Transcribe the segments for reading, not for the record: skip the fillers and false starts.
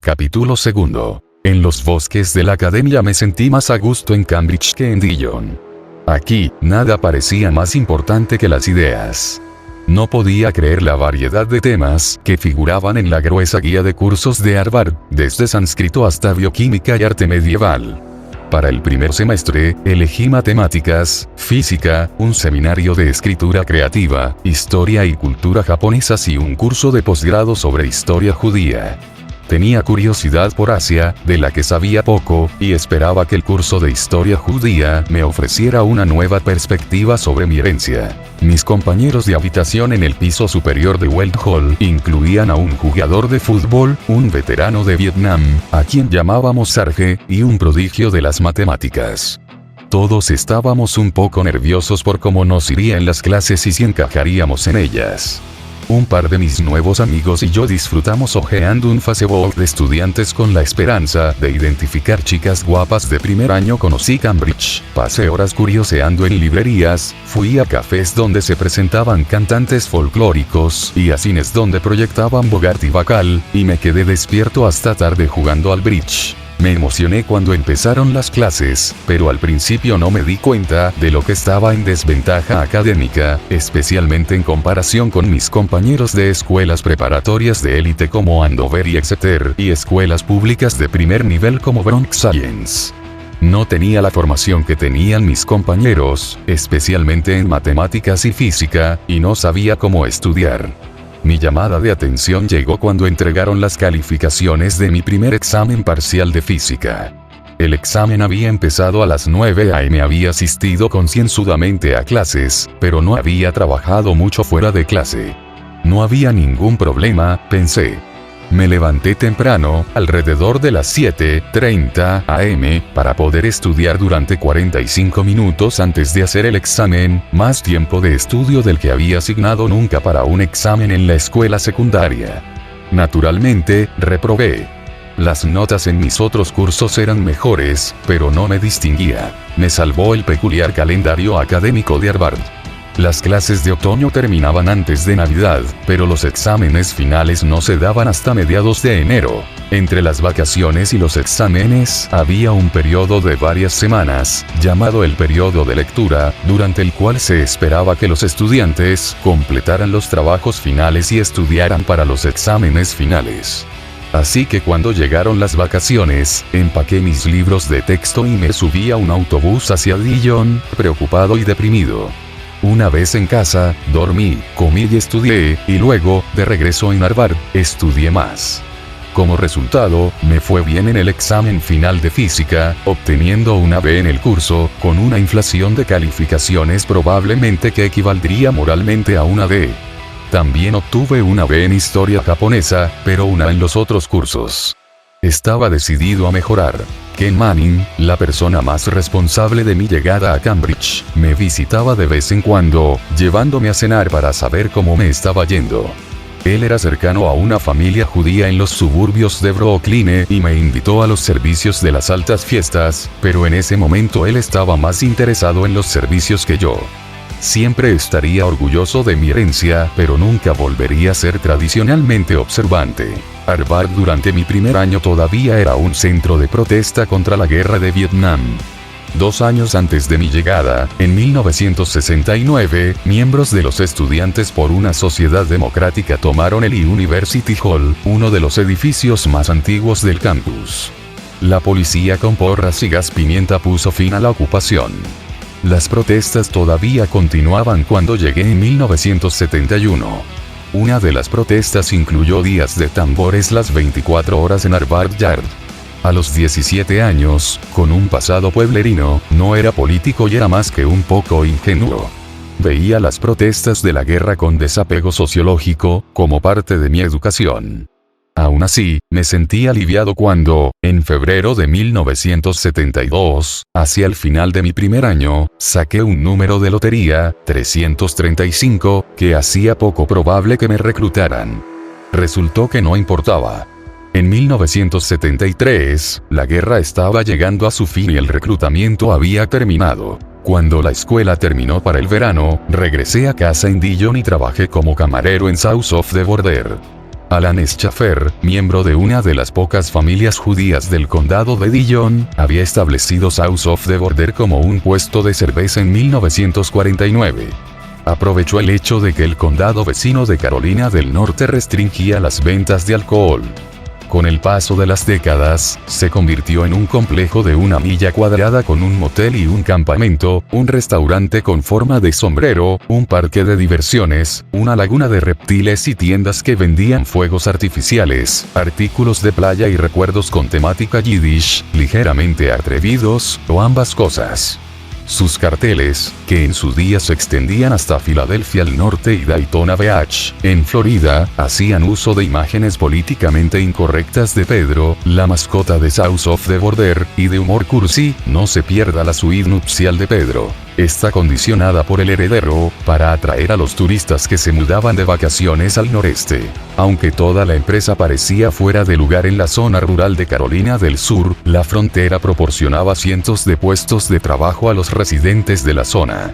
Capítulo 2. En los bosques de la academia me sentí más a gusto en Cambridge que en Dijon. Aquí, nada parecía más importante que las ideas. No podía creer la variedad de temas que figuraban en la gruesa guía de cursos de Harvard, desde sánscrito hasta bioquímica y arte medieval. Para el primer semestre, elegí matemáticas, física, un seminario de escritura creativa, historia y cultura japonesas y un curso de posgrado sobre historia judía. Tenía curiosidad por Asia, de la que sabía poco, y esperaba que el curso de historia judía me ofreciera una nueva perspectiva sobre mi herencia. Mis compañeros de habitación en el piso superior de Weld Hall incluían a un jugador de fútbol, un veterano de Vietnam, a quien llamábamos Sarge, y un prodigio de las matemáticas. Todos estábamos un poco nerviosos por cómo nos iría en las clases y si encajaríamos en ellas. Un par de mis nuevos amigos y yo disfrutamos hojeando un Facebook de estudiantes con la esperanza de identificar chicas guapas de primer año. Conocí Cambridge, pasé horas curioseando en librerías, fui a cafés donde se presentaban cantantes folclóricos y a cines donde proyectaban Bogart y Bacall, y me quedé despierto hasta tarde jugando al bridge. Me emocioné cuando empezaron las clases, pero al principio no me di cuenta de lo que estaba en desventaja académica, especialmente en comparación con mis compañeros de escuelas preparatorias de élite como Andover y Exeter, y escuelas públicas de primer nivel como Bronx Science. No tenía la formación que tenían mis compañeros, especialmente en matemáticas y física, y no sabía cómo estudiar. Mi llamada de atención llegó cuando entregaron las calificaciones de mi primer examen parcial de física. El examen había empezado a las 9 a.m. Había asistido concienzudamente a clases, pero no había trabajado mucho fuera de clase. No había ningún problema, pensé. Me levanté temprano, alrededor de las 7:30 a.m., para poder estudiar durante 45 minutos antes de hacer el examen, más tiempo de estudio del que había asignado nunca para un examen en la escuela secundaria. Naturalmente, reprobé. Las notas en mis otros cursos eran mejores, pero no me distinguía. Me salvó el peculiar calendario académico de Harvard. Las clases de otoño terminaban antes de Navidad, pero los exámenes finales no se daban hasta mediados de enero. Entre las vacaciones y los exámenes había un periodo de varias semanas, llamado el periodo de lectura, durante el cual se esperaba que los estudiantes completaran los trabajos finales y estudiaran para los exámenes finales. Así que cuando llegaron las vacaciones, empaqué mis libros de texto y me subí a un autobús hacia Dijon, preocupado y deprimido. Una vez en casa, dormí, comí y estudié, y luego, de regreso en Harvard, estudié más. Como resultado, me fue bien en el examen final de física, obteniendo una B en el curso, con una inflación de calificaciones probablemente que equivaldría moralmente a una D. También obtuve una B en historia japonesa, pero una en los otros cursos. Estaba decidido a mejorar. Ken Manning, la persona más responsable de mi llegada a Cambridge, me visitaba de vez en cuando, llevándome a cenar para saber cómo me estaba yendo. Él era cercano a una familia judía en los suburbios de Brooklyn y me invitó a los servicios de las altas fiestas, pero en ese momento él estaba más interesado en los servicios que yo. Siempre estaría orgulloso de mi herencia, pero nunca volvería a ser tradicionalmente observante. Harvard durante mi primer año todavía era un centro de protesta contra la guerra de Vietnam. 2 años antes de mi llegada, en 1969, miembros de los Estudiantes por una Sociedad Democrática tomaron el University Hall, uno de los edificios más antiguos del campus. La policía con porras y gas pimienta puso fin a la ocupación. Las protestas todavía continuaban cuando llegué en 1971. Una de las protestas incluyó días de tambores las 24 horas en Harvard Yard. A los 17 años, con un pasado pueblerino, no era político y era más que un poco ingenuo. Veía las protestas de la guerra con desapego sociológico, como parte de mi educación. Aún así, me sentí aliviado cuando, en febrero de 1972, hacia el final de mi primer año, saqué un número de lotería, 335, que hacía poco probable que me reclutaran. Resultó que no importaba. En 1973, la guerra estaba llegando a su fin y el reclutamiento había terminado. Cuando la escuela terminó para el verano, regresé a casa en Dijon y trabajé como camarero en South of the Border. Alan Schaffer, miembro de una de las pocas familias judías del condado de Dillon, había establecido South of the Border como un puesto de cerveza en 1949. Aprovechó el hecho de que el condado vecino de Carolina del Norte restringía las ventas de alcohol. Con el paso de las décadas, se convirtió en un complejo de 1 milla cuadrada con un motel y un campamento, un restaurante con forma de sombrero, un parque de diversiones, una laguna de reptiles y tiendas que vendían fuegos artificiales, artículos de playa y recuerdos con temática yiddish, ligeramente atrevidos, o ambas cosas. Sus carteles, que en su día se extendían hasta Filadelfia al norte y Daytona Beach, en Florida, hacían uso de imágenes políticamente incorrectas de Pedro, la mascota de South of the Border, y de humor cursi, no se pierda la suite nupcial de Pedro. Está condicionada por el heredero, para atraer a los turistas que se mudaban de vacaciones al noreste. Aunque toda la empresa parecía fuera de lugar en la zona rural de Carolina del Sur, la frontera proporcionaba cientos de puestos de trabajo a los residentes de la zona.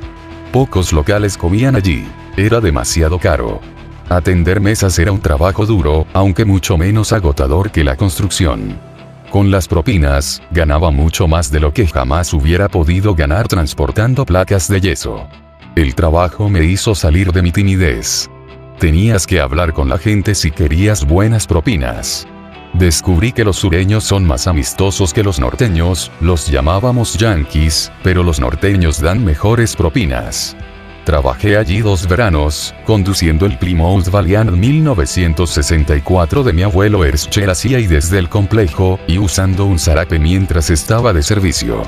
Pocos locales comían allí. Era demasiado caro. Atender mesas era un trabajo duro, aunque mucho menos agotador que la construcción. Con las propinas, ganaba mucho más de lo que jamás hubiera podido ganar transportando placas de yeso. El trabajo me hizo salir de mi timidez. Tenías que hablar con la gente si querías buenas propinas. Descubrí que los sureños son más amistosos que los norteños, los llamábamos yanquis, pero los norteños dan mejores propinas. Trabajé allí 2 veranos, conduciendo el Plymouth Valiant 1964 de mi abuelo Herschel hacia y desde el complejo, y usando un zarape mientras estaba de servicio.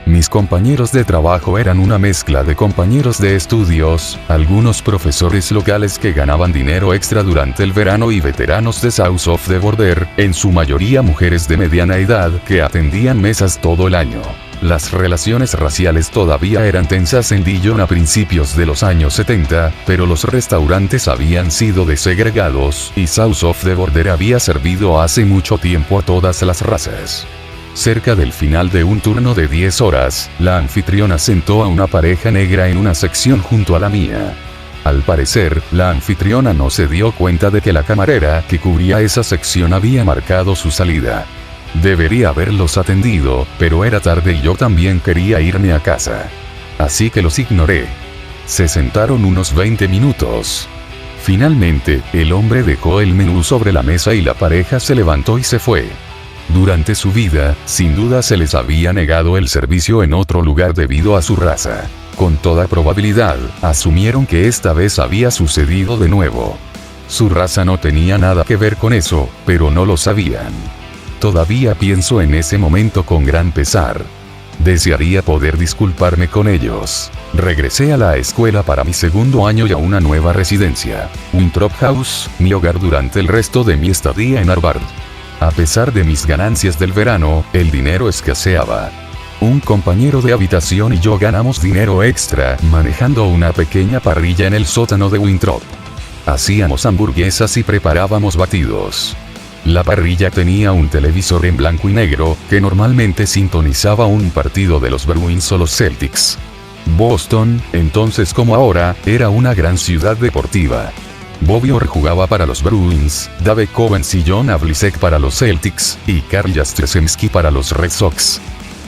Mis compañeros de trabajo eran una mezcla de compañeros de estudios, algunos profesores locales que ganaban dinero extra durante el verano y veteranos de South of the Border, en su mayoría mujeres de mediana edad que atendían mesas todo el año. Las relaciones raciales todavía eran tensas en Dillon a principios de los años 70, pero los restaurantes habían sido desegregados, y South of the Border había servido hace mucho tiempo a todas las razas. Cerca del final de un turno de 10 horas, la anfitriona sentó a una pareja negra en una sección junto a la mía. Al parecer, la anfitriona no se dio cuenta de que la camarera que cubría esa sección había marcado su salida. Debería haberlos atendido, pero era tarde y yo también quería irme a casa. Así que los ignoré. Se sentaron unos 20 minutos. Finalmente, el hombre dejó el menú sobre la mesa y la pareja se levantó y se fue. Durante su vida, sin duda se les había negado el servicio en otro lugar debido a su raza. Con toda probabilidad, asumieron que esta vez había sucedido de nuevo. Su raza no tenía nada que ver con eso, pero no lo sabían. Todavía pienso en ese momento con gran pesar. Desearía poder disculparme con ellos. Regresé a la escuela para mi segundo año y a una nueva residencia, Winthrop House, mi hogar durante el resto de mi estadía en Harvard. A pesar de mis ganancias del verano, el dinero escaseaba. Un compañero de habitación y yo ganamos dinero extra manejando una pequeña parrilla en el sótano de Winthrop. Hacíamos hamburguesas y preparábamos batidos. La parrilla tenía un televisor en blanco y negro, que normalmente sintonizaba un partido de los Bruins o los Celtics. Boston, entonces como ahora, era una gran ciudad deportiva. Bobby Orr jugaba para los Bruins, Dave Covens y John Havlicek para los Celtics, y Carl Jastrzemski para los Red Sox.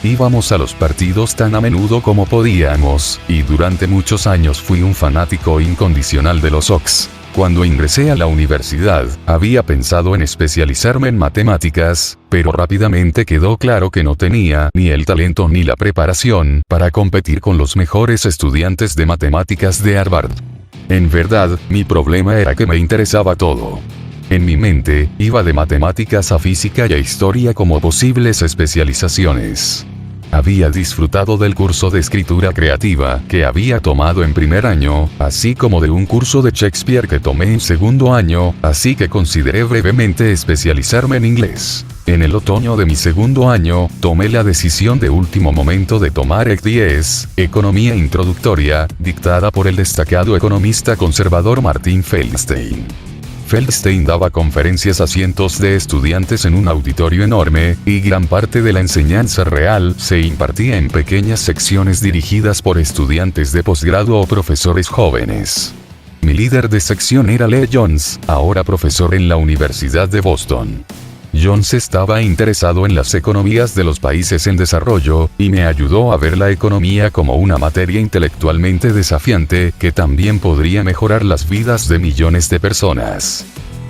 Íbamos a los partidos tan a menudo como podíamos, y durante muchos años fui un fanático incondicional de los Sox. Cuando ingresé a la universidad, había pensado en especializarme en matemáticas, pero rápidamente quedó claro que no tenía ni el talento ni la preparación para competir con los mejores estudiantes de matemáticas de Harvard. En verdad, mi problema era que me interesaba todo. En mi mente, iba de matemáticas a física y a historia como posibles especializaciones. Había disfrutado del curso de escritura creativa que había tomado en primer año, así como de un curso de Shakespeare que tomé en segundo año, así que consideré brevemente especializarme en inglés. En el otoño de mi segundo año, tomé la decisión de último momento de tomar ECTS, Economía Introductoria, dictada por el destacado economista conservador Martin Feldstein. Feldstein daba conferencias a cientos de estudiantes en un auditorio enorme, y gran parte de la enseñanza real se impartía en pequeñas secciones dirigidas por estudiantes de posgrado o profesores jóvenes. Mi líder de sección era Lee Jones, ahora profesor en la Universidad de Boston. Jones estaba interesado en las economías de los países en desarrollo, y me ayudó a ver la economía como una materia intelectualmente desafiante, que también podría mejorar las vidas de millones de personas.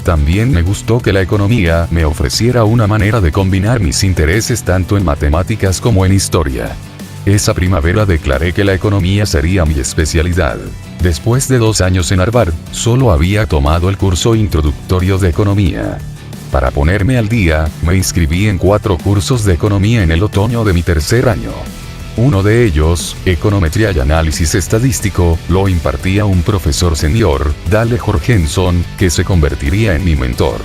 También me gustó que la economía me ofreciera una manera de combinar mis intereses tanto en matemáticas como en historia. Esa primavera declaré que la economía sería mi especialidad. Después de 2 años en Harvard, solo había tomado el curso introductorio de economía. Para ponerme al día, me inscribí en 4 cursos de economía en el otoño de mi tercer año. Uno de ellos, Econometría y Análisis Estadístico, lo impartía un profesor senior, Dale Jorgenson, que se convertiría en mi mentor.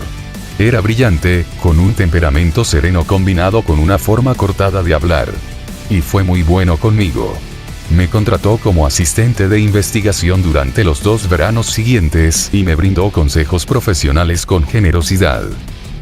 Era brillante, con un temperamento sereno combinado con una forma cortada de hablar. Y fue muy bueno conmigo. Me contrató como asistente de investigación durante los 2 veranos siguientes y me brindó consejos profesionales con generosidad.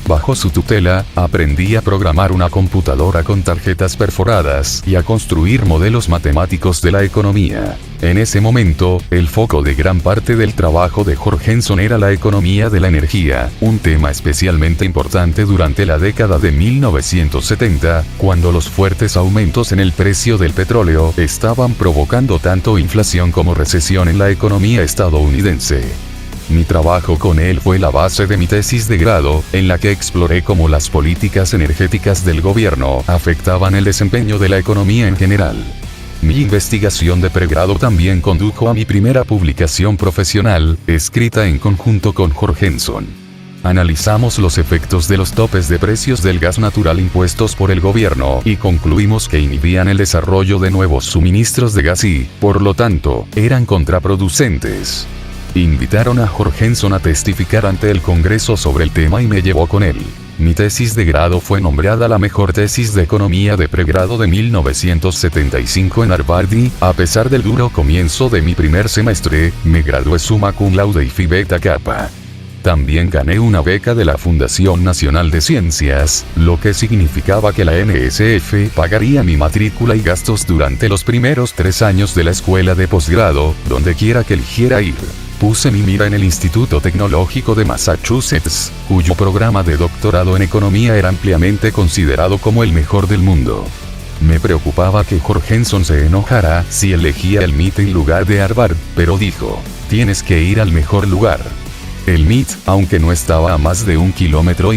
Bajo su tutela, aprendí a programar una computadora con tarjetas perforadas y a construir modelos matemáticos de la economía. En ese momento, el foco de gran parte del trabajo de Jorgenson era la economía de la energía, un tema especialmente importante durante la década de 1970, cuando los fuertes aumentos en el precio del petróleo estaban provocando tanto inflación como recesión en la economía estadounidense. Mi trabajo con él fue la base de mi tesis de grado, en la que exploré cómo las políticas energéticas del gobierno afectaban el desempeño de la economía en general. Mi investigación de pregrado también condujo a mi primera publicación profesional, escrita en conjunto con Jorgenson. Analizamos los efectos de los topes de precios del gas natural impuestos por el gobierno y concluimos que inhibían el desarrollo de nuevos suministros de gas y, por lo tanto, eran contraproducentes. Invitaron a Jorgenson a testificar ante el Congreso sobre el tema y me llevó con él. Mi tesis de grado fue nombrada la mejor tesis de economía de pregrado de 1975 en Harvard y, a pesar del duro comienzo de mi primer semestre, me gradué summa cum laude y Phi Beta Kappa. También gané una beca de la Fundación Nacional de Ciencias, lo que significaba que la NSF pagaría mi matrícula y gastos durante los primeros 3 años de la escuela de posgrado, donde quiera que eligiera ir. Puse mi mira en el Instituto Tecnológico de Massachusetts, cuyo programa de doctorado en economía era ampliamente considerado como el mejor del mundo. Me preocupaba que Jorgenson se enojara si elegía el MIT en lugar de Harvard, pero dijo, tienes que ir al mejor lugar. El MIT, aunque no estaba a más de 1,5 kilómetros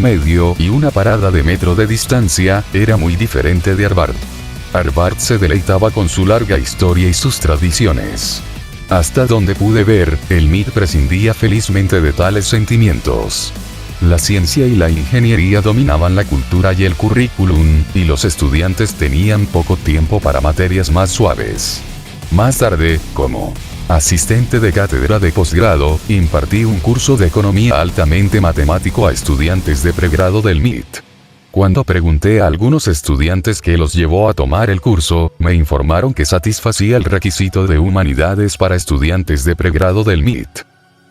y una parada de metro de distancia, era muy diferente de Harvard. Harvard se deleitaba con su larga historia y sus tradiciones. Hasta donde pude ver, el MIT prescindía felizmente de tales sentimientos. La ciencia y la ingeniería dominaban la cultura y el currículum, y los estudiantes tenían poco tiempo para materias más suaves. Más tarde, como asistente de cátedra de posgrado, impartí un curso de economía altamente matemático a estudiantes de pregrado del MIT. Cuando pregunté a algunos estudiantes qué los llevó a tomar el curso, me informaron que satisfacía el requisito de humanidades para estudiantes de pregrado del MIT.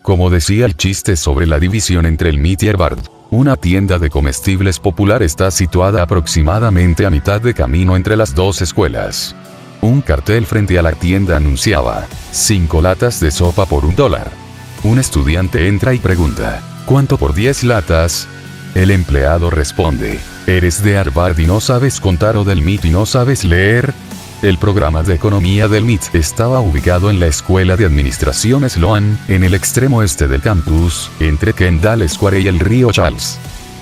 Como decía el chiste sobre la división entre el MIT y Harvard, una tienda de comestibles popular está situada aproximadamente a mitad de camino entre las 2 escuelas. Un cartel frente a la tienda anunciaba, 5 latas de sopa por $1. Un estudiante entra y pregunta, ¿cuánto por 10 latas? El empleado responde, ¿eres de Harvard y no sabes contar o del MIT y no sabes leer? El programa de economía del MIT estaba ubicado en la Escuela de Administración Sloan, en el extremo este del campus, entre Kendall Square y el río Charles.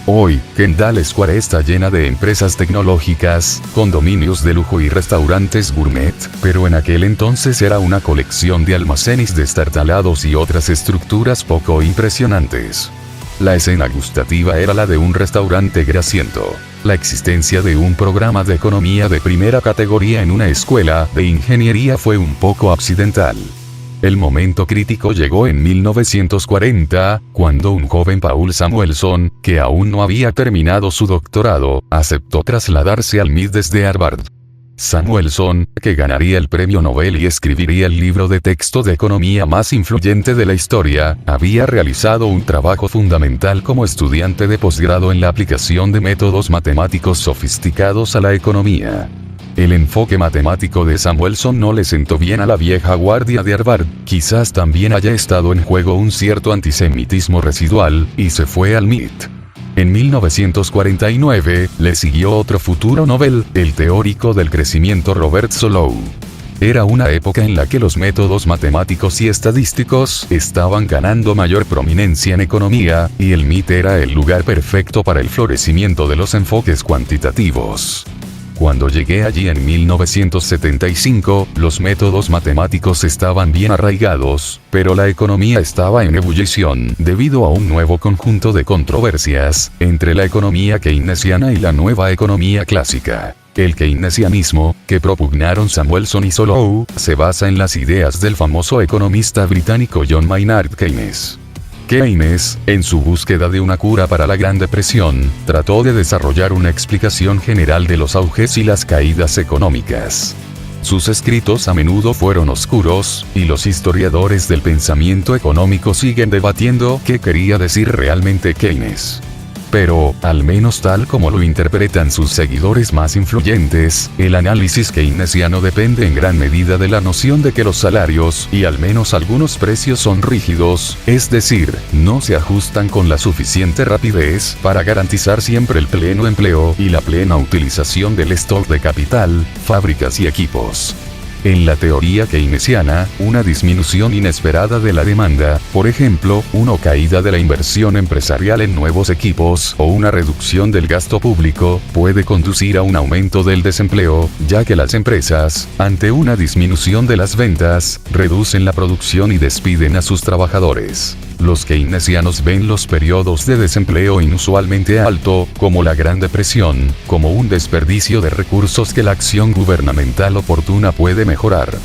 Hoy, Kendall Square está llena de empresas tecnológicas, condominios de lujo y restaurantes gourmet, pero en aquel entonces era una colección de almacenes destartalados y otras estructuras poco impresionantes. La escena gustativa era la de un restaurante grasiento. La existencia de un programa de economía de primera categoría en una escuela de ingeniería fue un poco accidental. El momento crítico llegó en 1940, cuando un joven Paul Samuelson, que aún no había terminado su doctorado, aceptó trasladarse al MIT desde Harvard. Samuelson, que ganaría el premio Nobel y escribiría el libro de texto de economía más influyente de la historia, había realizado un trabajo fundamental como estudiante de posgrado en la aplicación de métodos matemáticos sofisticados a la economía. El enfoque matemático de Samuelson no le sentó bien a la vieja guardia de Harvard, quizás también haya estado en juego un cierto antisemitismo residual, y se fue al MIT. En 1949, le siguió otro futuro Nobel, el teórico del crecimiento Robert Solow. Era una época en la que los métodos matemáticos y estadísticos estaban ganando mayor prominencia en economía, y el MIT era el lugar perfecto para el florecimiento de los enfoques cuantitativos. Cuando llegué allí en 1975, los métodos matemáticos estaban bien arraigados, pero la economía estaba en ebullición debido a un nuevo conjunto de controversias entre la economía keynesiana y la nueva economía clásica. El keynesianismo, que propugnaron Samuelson y Solow, se basa en las ideas del famoso economista británico John Maynard Keynes. Keynes, en su búsqueda de una cura para la Gran Depresión, trató de desarrollar una explicación general de los auges y las caídas económicas. Sus escritos a menudo fueron oscuros, y los historiadores del pensamiento económico siguen debatiendo qué quería decir realmente Keynes. Pero, al menos tal como lo interpretan sus seguidores más influyentes, el análisis keynesiano depende en gran medida de la noción de que los salarios y al menos algunos precios son rígidos, es decir, no se ajustan con la suficiente rapidez para garantizar siempre el pleno empleo y la plena utilización del stock de capital, fábricas y equipos. En la teoría keynesiana, una disminución inesperada de la demanda, por ejemplo, una caída de la inversión empresarial en nuevos equipos o una reducción del gasto público, puede conducir a un aumento del desempleo, ya que las empresas, ante una disminución de las ventas, reducen la producción y despiden a sus trabajadores. Los keynesianos ven los periodos de desempleo inusualmente alto, como la Gran Depresión, como un desperdicio de recursos que la acción gubernamental oportuna puede mejorar.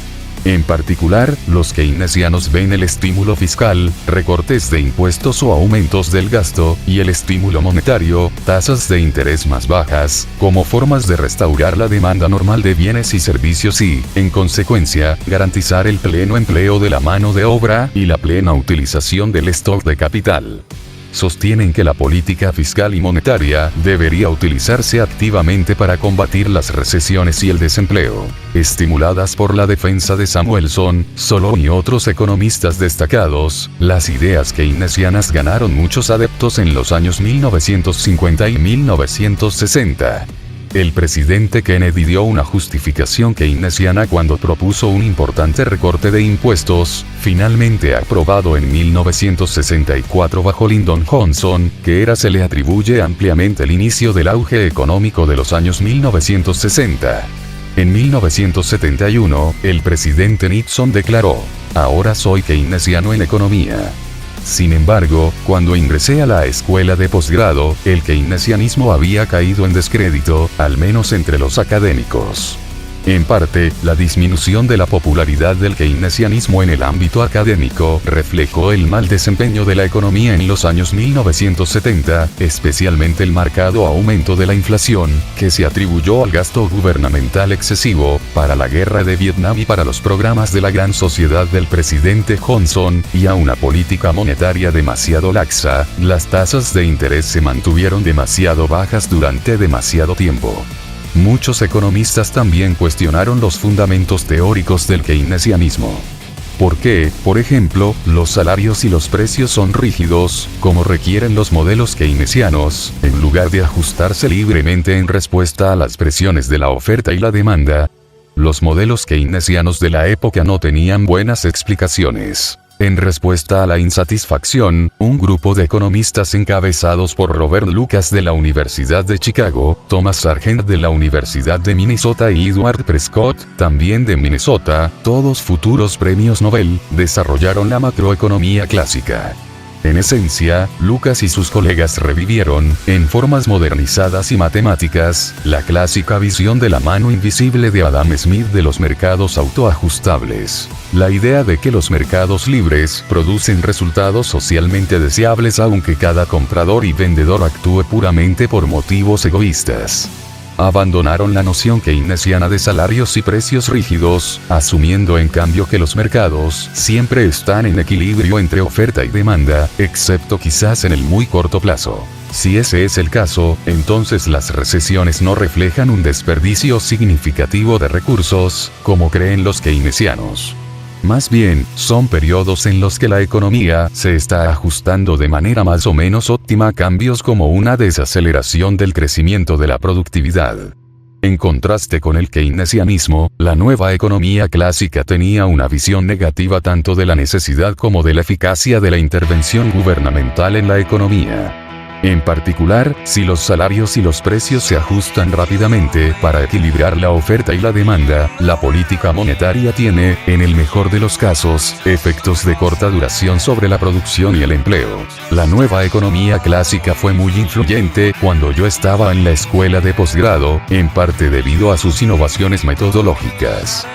En particular, los keynesianos ven el estímulo fiscal, recortes de impuestos o aumentos del gasto, y el estímulo monetario, tasas de interés más bajas, como formas de restaurar la demanda normal de bienes y servicios y, en consecuencia, garantizar el pleno empleo de la mano de obra y la plena utilización del stock de capital. Sostienen que la política fiscal y monetaria debería utilizarse activamente para combatir las recesiones y el desempleo. Estimuladas por la defensa de Samuelson, Solow y otros economistas destacados, las ideas keynesianas ganaron muchos adeptos en los años 1950 y 1960. El presidente Kennedy dio una justificación keynesiana cuando propuso un importante recorte de impuestos, finalmente aprobado en 1964 bajo Lyndon Johnson, se le atribuye ampliamente el inicio del auge económico de los años 1960. En 1971, el presidente Nixon declaró: "Ahora soy keynesiano en economía". Sin embargo, cuando ingresé a la escuela de posgrado, el keynesianismo había caído en descrédito, al menos entre los académicos. En parte, la disminución de la popularidad del keynesianismo en el ámbito académico reflejó el mal desempeño de la economía en los años 1970, especialmente el marcado aumento de la inflación, que se atribuyó al gasto gubernamental excesivo, para la guerra de Vietnam y para los programas de la Gran Sociedad del presidente Johnson, y a una política monetaria demasiado laxa. Las tasas de interés se mantuvieron demasiado bajas durante demasiado tiempo. Muchos economistas también cuestionaron los fundamentos teóricos del keynesianismo. ¿Por qué, por ejemplo, los salarios y los precios son rígidos, como requieren los modelos keynesianos, en lugar de ajustarse libremente en respuesta a las presiones de la oferta y la demanda? Los modelos keynesianos de la época no tenían buenas explicaciones. En respuesta a la insatisfacción, un grupo de economistas encabezados por Robert Lucas de la Universidad de Chicago, Thomas Sargent de la Universidad de Minnesota y Edward Prescott, también de Minnesota, todos futuros premios Nobel, desarrollaron la macroeconomía clásica. En esencia, Lucas y sus colegas revivieron, en formas modernizadas y matemáticas, la clásica visión de la mano invisible de Adam Smith de los mercados autoajustables. La idea de que los mercados libres producen resultados socialmente deseables aunque cada comprador y vendedor actúe puramente por motivos egoístas. Abandonaron la noción keynesiana de salarios y precios rígidos, asumiendo en cambio que los mercados siempre están en equilibrio entre oferta y demanda, excepto quizás en el muy corto plazo. Si ese es el caso, entonces las recesiones no reflejan un desperdicio significativo de recursos, como creen los keynesianos. Más bien, son periodos en los que la economía se está ajustando de manera más o menos óptima a cambios como una desaceleración del crecimiento de la productividad. En contraste con el keynesianismo, la nueva economía clásica tenía una visión negativa tanto de la necesidad como de la eficacia de la intervención gubernamental en la economía. En particular, si los salarios y los precios se ajustan rápidamente para equilibrar la oferta y la demanda, la política monetaria tiene, en el mejor de los casos, efectos de corta duración sobre la producción y el empleo. La nueva economía clásica fue muy influyente cuando yo estaba en la escuela de posgrado, en parte debido a sus innovaciones metodológicas.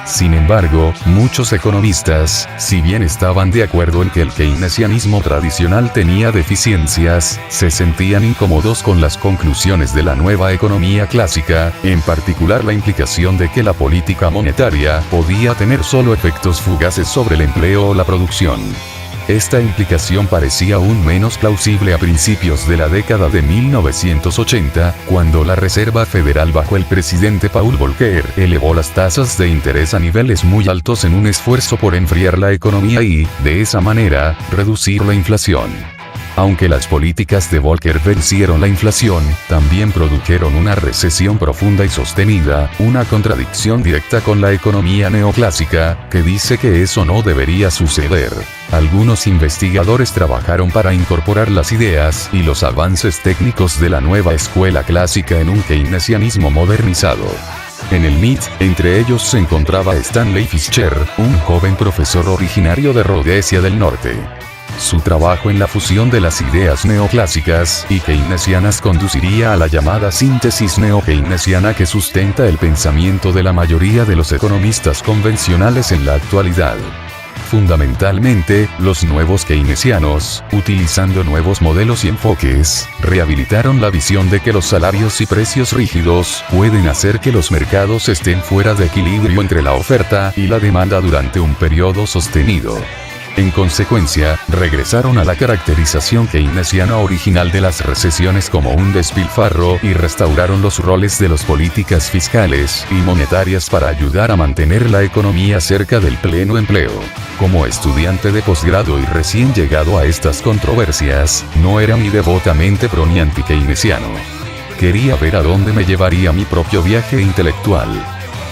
Sin embargo, muchos economistas, si bien estaban de acuerdo en que el keynesianismo tradicional tenía deficiencias, se sentían incómodos con las conclusiones de la nueva economía clásica, en particular la implicación de que la política monetaria podía tener solo efectos fugaces sobre el empleo o la producción. Esta implicación parecía aún menos plausible a principios de la década de 1980, cuando la Reserva Federal bajo el presidente Paul Volcker elevó las tasas de interés a niveles muy altos en un esfuerzo por enfriar la economía y, de esa manera, reducir la inflación. Aunque las políticas de Volcker vencieron la inflación, también produjeron una recesión profunda y sostenida, una contradicción directa con la economía neoclásica, que dice que eso no debería suceder. Algunos investigadores trabajaron para incorporar las ideas y los avances técnicos de la nueva escuela clásica en un keynesianismo modernizado. En el MIT, entre ellos se encontraba Stanley Fischer, un joven profesor originario de Rhodesia del Norte. Su trabajo en la fusión de las ideas neoclásicas y keynesianas conduciría a la llamada síntesis neo-keynesiana que sustenta el pensamiento de la mayoría de los economistas convencionales en la actualidad. Fundamentalmente, los nuevos keynesianos, utilizando nuevos modelos y enfoques, rehabilitaron la visión de que los salarios y precios rígidos pueden hacer que los mercados estén fuera de equilibrio entre la oferta y la demanda durante un periodo sostenido. En consecuencia, regresaron a la caracterización keynesiana original de las recesiones como un despilfarro y restauraron los roles de las políticas fiscales y monetarias para ayudar a mantener la economía cerca del pleno empleo. Como estudiante de posgrado y recién llegado a estas controversias, no era ni devotamente pro ni anti-keynesiano. Quería ver a dónde me llevaría mi propio viaje intelectual.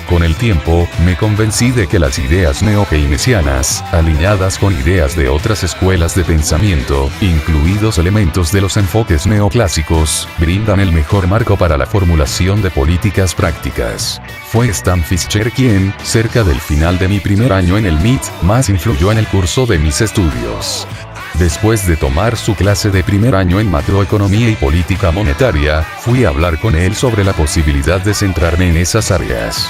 Con el tiempo, me convencí de que las ideas neo-keynesianas, alineadas con ideas de otras escuelas de pensamiento, incluidos elementos de los enfoques neoclásicos, brindan el mejor marco para la formulación de políticas prácticas. Fue Stan Fischer quien, cerca del final de mi primer año en el MIT, más influyó en el curso de mis estudios. Después de tomar su clase de primer año en macroeconomía y política monetaria, fui a hablar con él sobre la posibilidad de centrarme en esas áreas.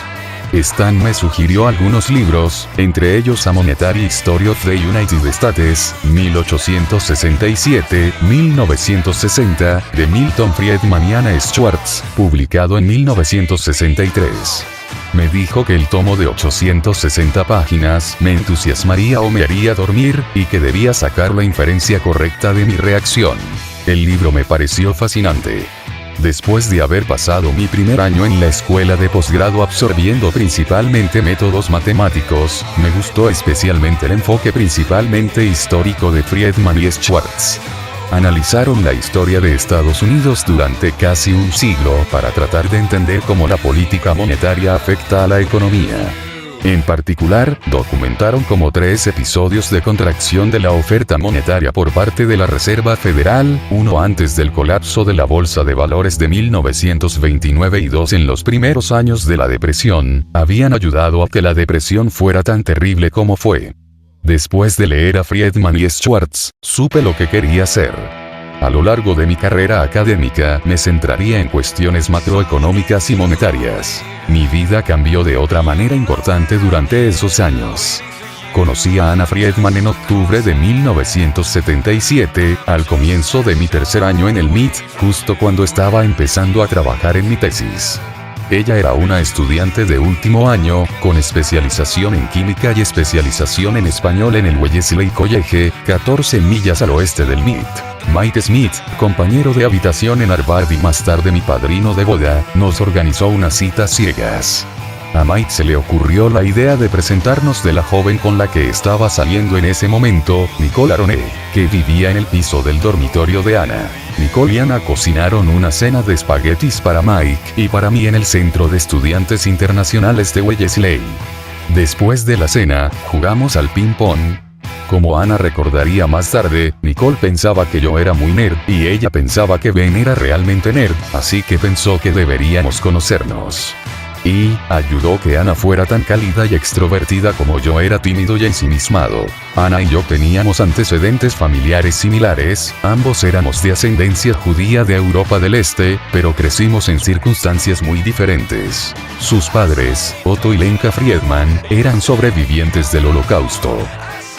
Stan me sugirió algunos libros, entre ellos A Monetary History of the United States, 1867-1960, de Milton Friedman y Anna Schwartz, publicado en 1963. Me dijo que el tomo de 860 páginas me entusiasmaría o me haría dormir, y que debía sacar la inferencia correcta de mi reacción. El libro me pareció fascinante. Después de haber pasado mi primer año en la escuela de posgrado absorbiendo principalmente métodos matemáticos, me gustó especialmente el enfoque principalmente histórico de Friedman y Schwartz. Analizaron la historia de Estados Unidos durante casi un siglo para tratar de entender cómo la política monetaria afecta a la economía. En particular, documentaron como 3 episodios de contracción de la oferta monetaria por parte de la Reserva Federal, uno antes del colapso de la Bolsa de Valores de 1929 y 2 en los primeros años de la Depresión, habían ayudado a que la depresión fuera tan terrible como fue. Después de leer a Friedman y Schwartz, supe lo que quería hacer. A lo largo de mi carrera académica, me centraría en cuestiones macroeconómicas y monetarias. Mi vida cambió de otra manera importante durante esos años. Conocí a Anna Friedman en octubre de 1977, al comienzo de mi tercer año en el MIT, justo cuando estaba empezando a trabajar en mi tesis. Ella era una estudiante de último año, con especialización en química y especialización en español en el Wellesley College, 14 millas al oeste del MIT. Mike Smith, compañero de habitación en Harvard y más tarde mi padrino de boda, nos organizó una cita ciegas. A Mike se le ocurrió la idea de presentarnos de la joven con la que estaba saliendo en ese momento, Nicole Aroné, que vivía en el piso del dormitorio de Ana. Nicole y Ana cocinaron una cena de espaguetis para Mike y para mí en el Centro de Estudiantes Internacionales de Wellesley. Después de la cena, jugamos al ping-pong. Como Ana recordaría más tarde, Nicole pensaba que yo era muy nerd y ella pensaba que Ben era realmente nerd, así que pensó que deberíamos conocernos. Y ayudó que Ana fuera tan cálida y extrovertida como yo era tímido y ensimismado. Ana y yo teníamos antecedentes familiares similares, ambos éramos de ascendencia judía de Europa del Este, pero crecimos en circunstancias muy diferentes. Sus padres, Otto y Lenka Friedman, eran sobrevivientes del Holocausto.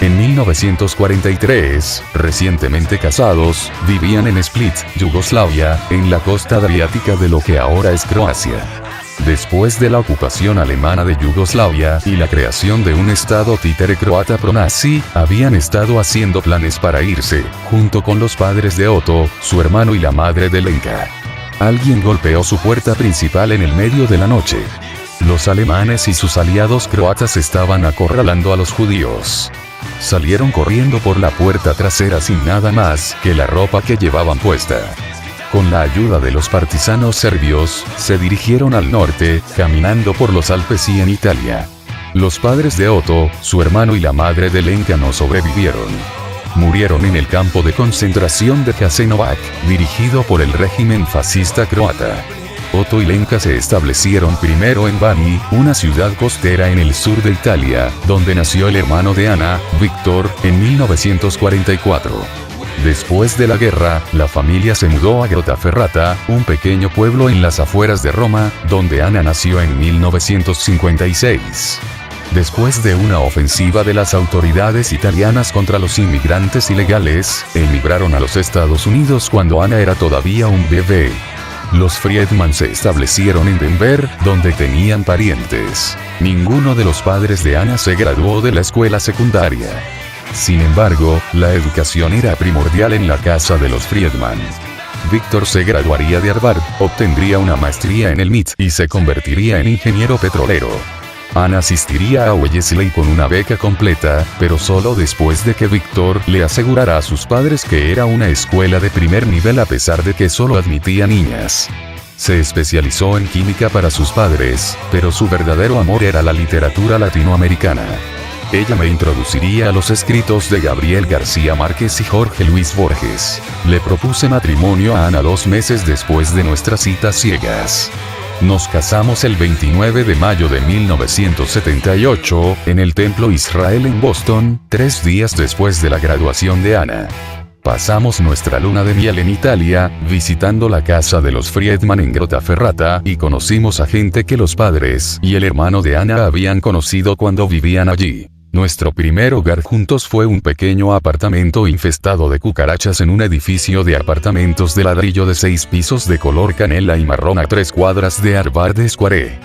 En 1943, recientemente casados, vivían en Split, Yugoslavia, en la costa adriática de lo que ahora es Croacia. Después de la ocupación alemana de Yugoslavia y la creación de un estado títere croata pro-nazi, habían estado haciendo planes para irse, junto con los padres de Otto, su hermano y la madre de Lenka. Alguien golpeó su puerta principal en el medio de la noche. Los alemanes y sus aliados croatas estaban acorralando a los judíos. Salieron corriendo por la puerta trasera sin nada más que la ropa que llevaban puesta. Con la ayuda de los partisanos serbios, se dirigieron al norte, caminando por los Alpes y en Italia. Los padres de Otto, su hermano y la madre de Lenka no sobrevivieron. Murieron en el campo de concentración de Jasenovac, dirigido por el régimen fascista croata. Otto y Lenka se establecieron primero en Bani, una ciudad costera en el sur de Italia, donde nació el hermano de Ana, Víctor, en 1944. Después de la guerra, la familia se mudó a Grottaferrata, un pequeño pueblo en las afueras de Roma, donde Ana nació en 1956. Después de una ofensiva de las autoridades italianas contra los inmigrantes ilegales, emigraron a los Estados Unidos cuando Ana era todavía un bebé. Los Friedman se establecieron en Denver, donde tenían parientes. Ninguno de los padres de Ana se graduó de la escuela secundaria. Sin embargo, la educación era primordial en la casa de los Friedman. Víctor se graduaría de Harvard, obtendría una maestría en el MIT y se convertiría en ingeniero petrolero. Ana asistiría a Wellesley con una beca completa, pero solo después de que Víctor le asegurara a sus padres que era una escuela de primer nivel a pesar de que solo admitía niñas. Se especializó en química para sus padres, pero su verdadero amor era la literatura latinoamericana. Ella me introduciría a los escritos de Gabriel García Márquez y Jorge Luis Borges. Le propuse matrimonio a Ana 2 meses después de nuestras citas ciegas. Nos casamos el 29 de mayo de 1978, en el Templo Israel en Boston, 3 días después de la graduación de Ana. Pasamos nuestra luna de miel en Italia, visitando la casa de los Friedman en Grottaferrata y conocimos a gente que los padres y el hermano de Ana habían conocido cuando vivían allí. Nuestro primer hogar juntos fue un pequeño apartamento infestado de cucarachas en un edificio de apartamentos de ladrillo de 6 pisos de color canela y marrón a 3 cuadras de Harvard Square.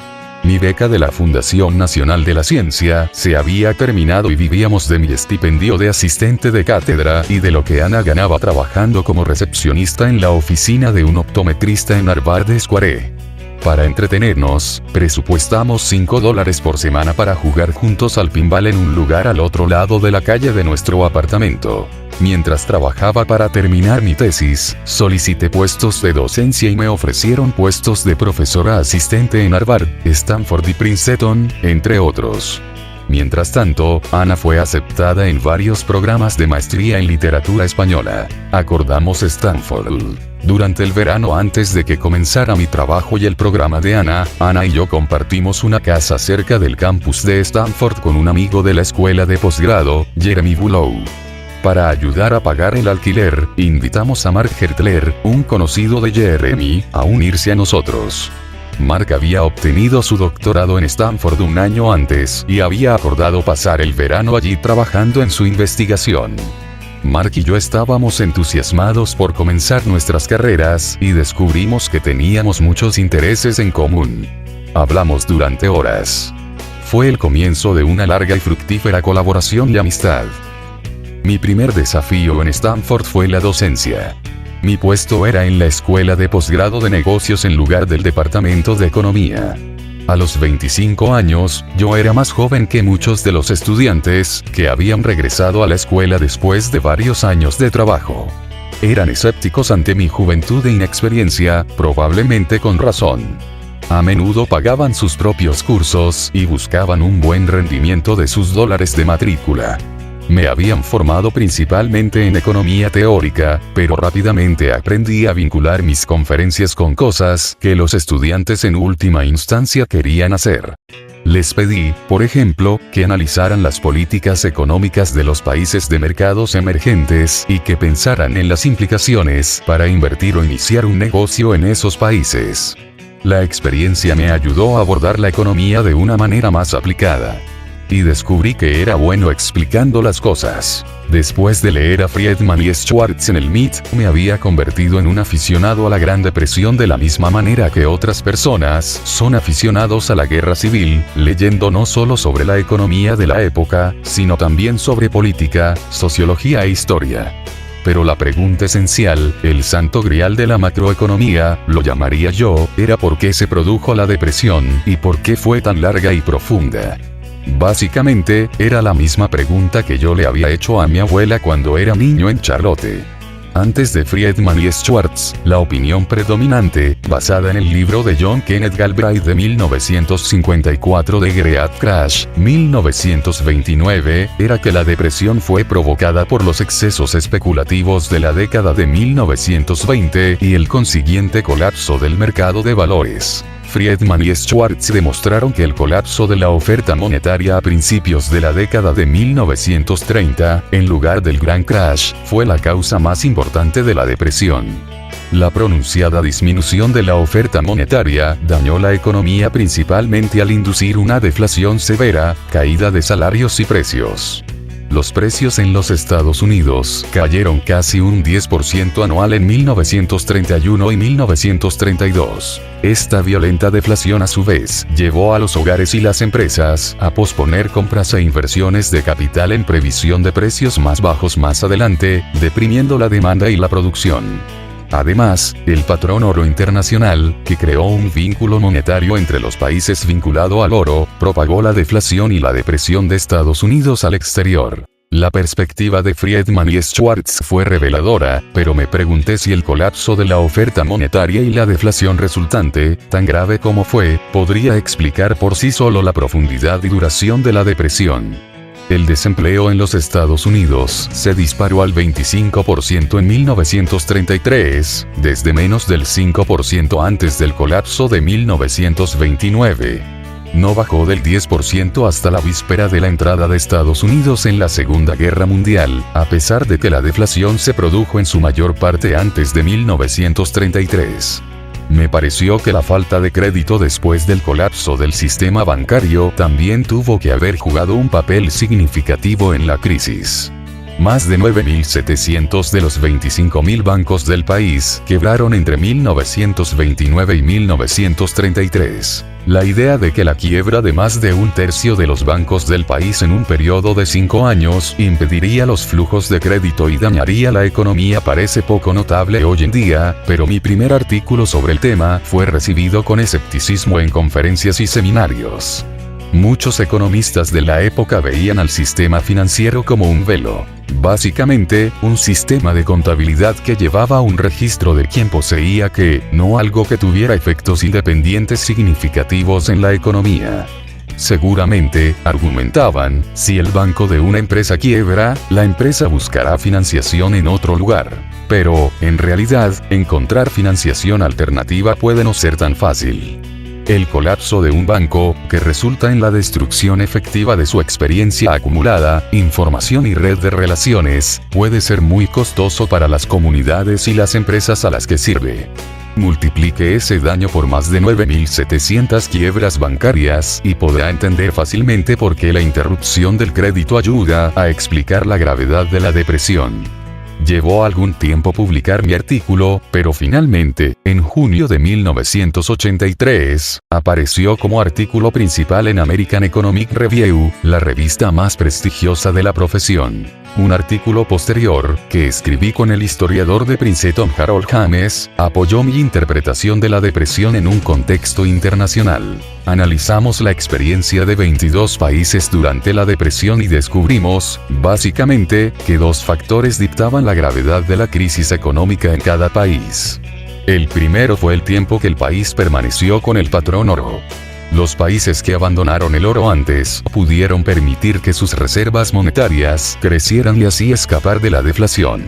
Mi beca de la Fundación Nacional de la Ciencia se había terminado y vivíamos de mi estipendio de asistente de cátedra y de lo que Ana ganaba trabajando como recepcionista en la oficina de un optometrista en Harvard Square. Para entretenernos, presupuestamos $5 por semana para jugar juntos al pinball en un lugar al otro lado de la calle de nuestro apartamento. Mientras trabajaba para terminar mi tesis, solicité puestos de docencia y me ofrecieron puestos de profesora asistente en Harvard, Stanford y Princeton, entre otros. Mientras tanto, Ana fue aceptada en varios programas de maestría en literatura española. Acordamos Stanford. Durante el verano antes de que comenzara mi trabajo y el programa de Ana y yo compartimos una casa cerca del campus de Stanford con un amigo de la escuela de posgrado, Jeremy Bullough. Para ayudar a pagar el alquiler, invitamos a Mark Hertler, un conocido de Jeremy, a unirse a nosotros. Mark había obtenido su doctorado en Stanford un año antes y había acordado pasar el verano allí trabajando en su investigación. Mark y yo estábamos entusiasmados por comenzar nuestras carreras y descubrimos que teníamos muchos intereses en común. Hablamos durante horas. Fue el comienzo de una larga y fructífera colaboración y amistad. Mi primer desafío en Stanford fue la docencia. Mi puesto era en la escuela de posgrado de negocios en lugar del departamento de economía. A los 25 años, yo era más joven que muchos de los estudiantes que habían regresado a la escuela después de varios años de trabajo. Eran escépticos ante mi juventud e inexperiencia, probablemente con razón. A menudo pagaban sus propios cursos y buscaban un buen rendimiento de sus dólares de matrícula. Me habían formado principalmente en economía teórica, pero rápidamente aprendí a vincular mis conferencias con cosas que los estudiantes en última instancia querían hacer. Les pedí, por ejemplo, que analizaran las políticas económicas de los países de mercados emergentes y que pensaran en las implicaciones para invertir o iniciar un negocio en esos países. La experiencia me ayudó a abordar la economía de una manera más aplicada. Y descubrí que era bueno explicando las cosas. Después de leer a Friedman y Schwartz en el MIT, me había convertido en un aficionado a la Gran Depresión de la misma manera que otras personas son aficionados a la guerra civil, leyendo no solo sobre la economía de la época, sino también sobre política, sociología e historia. Pero la pregunta esencial, el santo grial de la macroeconomía, lo llamaría yo, era por qué se produjo la depresión y por qué fue tan larga y profunda. Básicamente, era la misma pregunta que yo le había hecho a mi abuela cuando era niño en Charlotte. Antes de Friedman y Schwartz, la opinión predominante, basada en el libro de John Kenneth Galbraith de 1954 de Great Crash, 1929, era que la depresión fue provocada por los excesos especulativos de la década de 1920 y el consiguiente colapso del mercado de valores. Friedman y Schwartz demostraron que el colapso de la oferta monetaria a principios de la década de 1930, en lugar del Gran Crash, fue la causa más importante de la depresión. La pronunciada disminución de la oferta monetaria dañó la economía principalmente al inducir una deflación severa, caída de salarios y precios. Los precios en los Estados Unidos cayeron casi un 10% anual en 1931 y 1932. Esta violenta deflación a su vez llevó a los hogares y las empresas a posponer compras e inversiones de capital en previsión de precios más bajos más adelante, deprimiendo la demanda y la producción. Además, el patrón oro internacional, que creó un vínculo monetario entre los países vinculado al oro, propagó la deflación y la depresión de Estados Unidos al exterior. La perspectiva de Friedman y Schwartz fue reveladora, pero me pregunté si el colapso de la oferta monetaria y la deflación resultante, tan grave como fue, podría explicar por sí solo la profundidad y duración de la depresión. El desempleo en los Estados Unidos se disparó al 25% en 1933, desde menos del 5% antes del colapso de 1929. No bajó del 10% hasta la víspera de la entrada de Estados Unidos en la Segunda Guerra Mundial, a pesar de que la deflación se produjo en su mayor parte antes de 1933. Me pareció que la falta de crédito después del colapso del sistema bancario también tuvo que haber jugado un papel significativo en la crisis. Más de 9.700 de los 25.000 bancos del país quebraron entre 1929 y 1933. La idea de que la quiebra de más de un tercio de los bancos del país en un periodo de 5 años impediría los flujos de crédito y dañaría la economía parece poco notable hoy en día, pero mi primer artículo sobre el tema fue recibido con escepticismo en conferencias y seminarios. Muchos economistas de la época veían al sistema financiero como un velo. Básicamente, un sistema de contabilidad que llevaba un registro de quién poseía qué, no algo que tuviera efectos independientes significativos en la economía. Seguramente, argumentaban, si el banco de una empresa quiebra, la empresa buscará financiación en otro lugar. Pero, en realidad, encontrar financiación alternativa puede no ser tan fácil. El colapso de un banco, que resulta en la destrucción efectiva de su experiencia acumulada, información y red de relaciones, puede ser muy costoso para las comunidades y las empresas a las que sirve. Multiplique ese daño por más de 9.700 quiebras bancarias y podrá entender fácilmente por qué la interrupción del crédito ayuda a explicar la gravedad de la depresión. Llevó algún tiempo publicar mi artículo, pero finalmente, en junio de 1983, apareció como artículo principal en American Economic Review, la revista más prestigiosa de la profesión. Un artículo posterior, que escribí con el historiador de Princeton Harold James, apoyó mi interpretación de la depresión en un contexto internacional. Analizamos la experiencia de 22 países durante la depresión y descubrimos, básicamente, que dos factores dictaban la gravedad de la crisis económica en cada país. El primero fue el tiempo que el país permaneció con el patrón oro. Los países que abandonaron el oro antes pudieron permitir que sus reservas monetarias crecieran y así escapar de la deflación.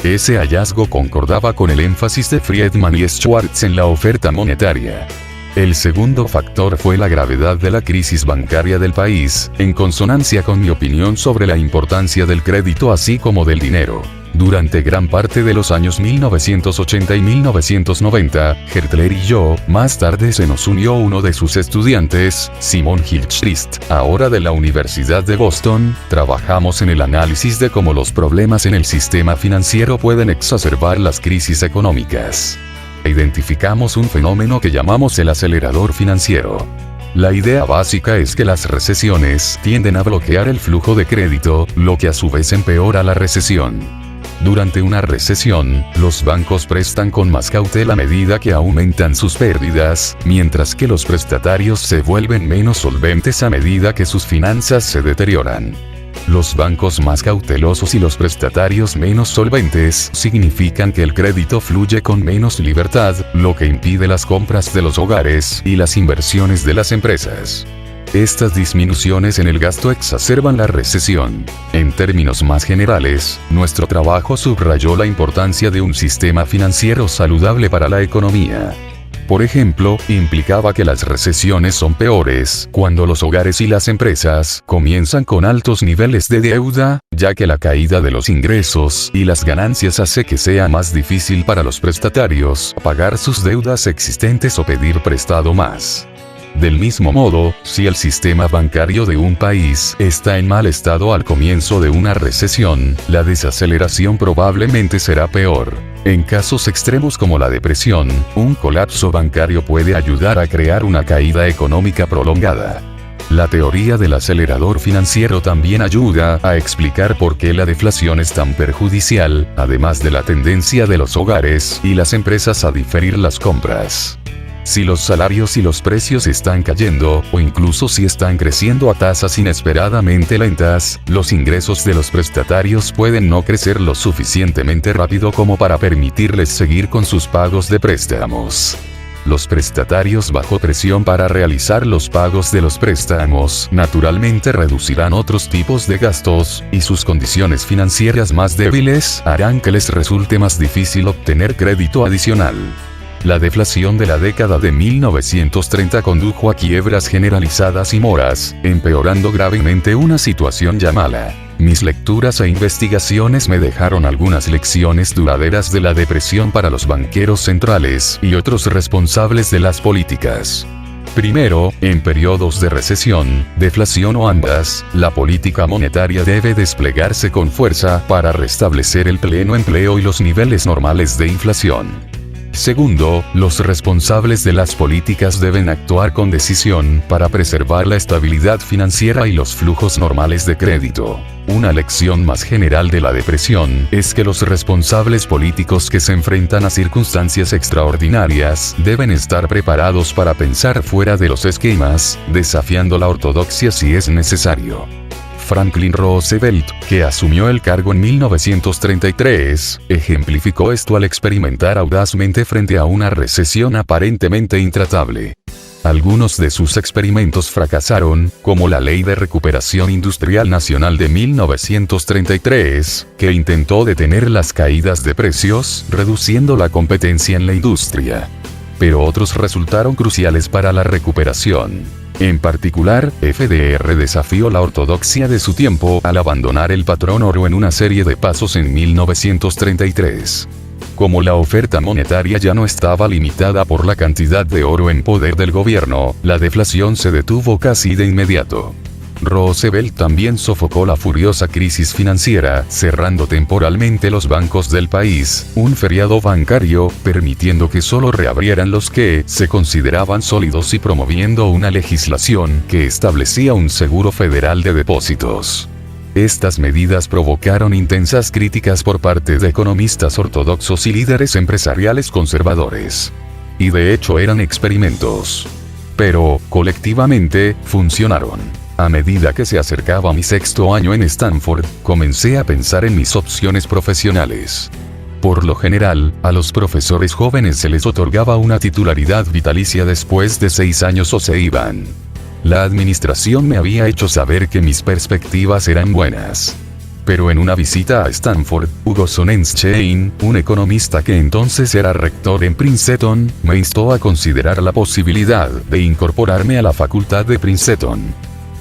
Ese hallazgo concordaba con el énfasis de Friedman y Schwartz en la oferta monetaria. El segundo factor fue la gravedad de la crisis bancaria del país, en consonancia con mi opinión sobre la importancia del crédito así como del dinero. Durante gran parte de los años 1980 y 1990, Hertler y yo, más tarde se nos unió uno de sus estudiantes, Simon Gilchrist, ahora de la Universidad de Boston, trabajamos en el análisis de cómo los problemas en el sistema financiero pueden exacerbar las crisis económicas. Identificamos un fenómeno que llamamos el acelerador financiero. La idea básica es que las recesiones tienden a bloquear el flujo de crédito, lo que a su vez empeora la recesión. Durante una recesión, los bancos prestan con más cautela a medida que aumentan sus pérdidas, mientras que los prestatarios se vuelven menos solventes a medida que sus finanzas se deterioran. Los bancos más cautelosos y los prestatarios menos solventes significan que el crédito fluye con menos libertad, lo que impide las compras de los hogares y las inversiones de las empresas. Estas disminuciones en el gasto exacerban la recesión. En términos más generales, nuestro trabajo subrayó la importancia de un sistema financiero saludable para la economía. Por ejemplo, implicaba que las recesiones son peores cuando los hogares y las empresas comienzan con altos niveles de deuda, ya que la caída de los ingresos y las ganancias hace que sea más difícil para los prestatarios pagar sus deudas existentes o pedir prestado más. Del mismo modo, si el sistema bancario de un país está en mal estado al comienzo de una recesión, la desaceleración probablemente será peor. En casos extremos como la depresión, un colapso bancario puede ayudar a crear una caída económica prolongada. La teoría del acelerador financiero también ayuda a explicar por qué la deflación es tan perjudicial, además de la tendencia de los hogares y las empresas a diferir las compras. Si los salarios y los precios están cayendo, o incluso si están creciendo a tasas inesperadamente lentas, los ingresos de los prestatarios pueden no crecer lo suficientemente rápido como para permitirles seguir con sus pagos de préstamos. Los prestatarios bajo presión para realizar los pagos de los préstamos naturalmente reducirán otros tipos de gastos, y sus condiciones financieras más débiles harán que les resulte más difícil obtener crédito adicional. La deflación de la década de 1930 condujo a quiebras generalizadas y moras, empeorando gravemente una situación ya mala. Mis lecturas e investigaciones me dejaron algunas lecciones duraderas de la depresión para los banqueros centrales y otros responsables de las políticas. Primero, en periodos de recesión, deflación o ambas, la política monetaria debe desplegarse con fuerza para restablecer el pleno empleo y los niveles normales de inflación. Segundo, los responsables de las políticas deben actuar con decisión para preservar la estabilidad financiera y los flujos normales de crédito. Una lección más general de la depresión es que los responsables políticos que se enfrentan a circunstancias extraordinarias deben estar preparados para pensar fuera de los esquemas, desafiando la ortodoxia si es necesario. Franklin Roosevelt, que asumió el cargo en 1933, ejemplificó esto al experimentar audazmente frente a una recesión aparentemente intratable. Algunos de sus experimentos fracasaron, como la Ley de Recuperación Industrial Nacional de 1933, que intentó detener las caídas de precios, reduciendo la competencia en la industria. Pero otros resultaron cruciales para la recuperación. En particular, FDR desafió la ortodoxia de su tiempo al abandonar el patrón oro en una serie de pasos en 1933. Como la oferta monetaria ya no estaba limitada por la cantidad de oro en poder del gobierno, la deflación se detuvo casi de inmediato. Roosevelt también sofocó la furiosa crisis financiera, cerrando temporalmente los bancos del país, un feriado bancario, permitiendo que solo reabrieran los que se consideraban sólidos y promoviendo una legislación que establecía un seguro federal de depósitos. Estas medidas provocaron intensas críticas por parte de economistas ortodoxos y líderes empresariales conservadores. Y de hecho eran experimentos. Pero, colectivamente, funcionaron. A medida que se acercaba mi sexto año en Stanford, comencé a pensar en mis opciones profesionales. Por lo general, a los profesores jóvenes se les otorgaba una titularidad vitalicia después de 6 años o se iban. La administración me había hecho saber que mis perspectivas eran buenas. Pero en una visita a Stanford, Hugo Sonnenschein, un economista que entonces era rector en Princeton, me instó a considerar la posibilidad de incorporarme a la facultad de Princeton.